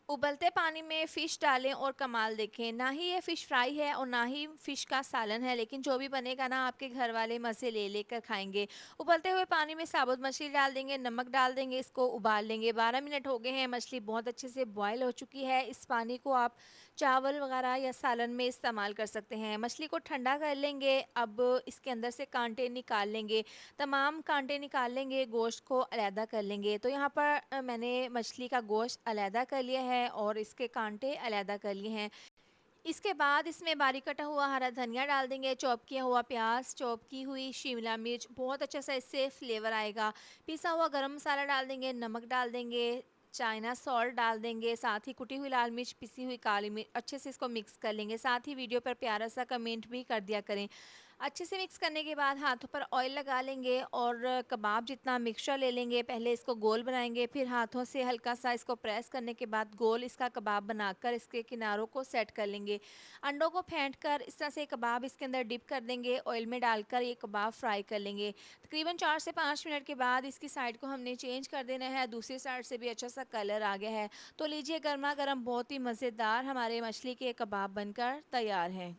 उबलते पानी में फ़िश डालें और कमाल देखें। ना ही ये फ़िश फ्राई है और ना ही फ़िश का सालन है, लेकिन जो भी बनेगा ना आपके घर वाले मज़े ले लेकर खाएँगे। उबलते हुए पानी में साबुत मछली डाल देंगे, नमक डाल देंगे, इसको उबाल लेंगे। 12 मिनट हो गए हैं, मछली बहुत अच्छे से बॉयल हो चुकी है। इस पानी को आप चावल वगैरह या सालन में इस्तेमाल कर सकते हैं। मछली को ठंडा कर लेंगे, अब इसके अंदर से काँटे निकाल लेंगे। तमाम काँटे निकाल लेंगे, गोश्त को अलहदा कर लेंगे। तो यहाँ पर मैंने मछली का गोश्त अलहदा कर लिया है और इसके काँटे अलहदा कर लिए हैं। इसके बाद इसमें बारीक कटा हुआ हरा धनिया डाल देंगे, चॉप किया हुआ प्याज, चॉप की हुई शिमला मिर्च, बहुत अच्छा सा इससे फ्लेवर आएगा। पिसा हुआ गरम मसाला डाल देंगे, नमक डाल देंगे, चाइना सॉल्ट डाल देंगे, साथ ही कुटी हुई लाल मिर्च, पिसी हुई काली मिर्च, अच्छे से इसको मिक्स कर लेंगे। साथ ही वीडियो पर प्यारा सा कमेंट भी कर दिया करें। अच्छे से मिक्स करने के बाद हाथों पर ऑयल लगा लेंगे और कबाब जितना मिक्सचर ले लेंगे। पहले इसको गोल बनाएंगे, फिर हाथों से हल्का सा इसको प्रेस करने के बाद गोल इसका कबाब बनाकर इसके किनारों को सेट कर लेंगे। अंडों को फेंट कर इस तरह से कबाब इसके अंदर डिप कर देंगे, ऑयल में डालकर ये कबाब फ्राई कर लेंगे। तकरीबन 4 से 5 मिनट के बाद इसकी साइड को हमने चेंज कर देना है, दूसरी साइड से भी अच्छा सा कलर आ गया है। तो लीजिए, गर्मा गर्म बहुत ही मज़ेदार हमारे मछली के कबाब बनकर तैयार हैं।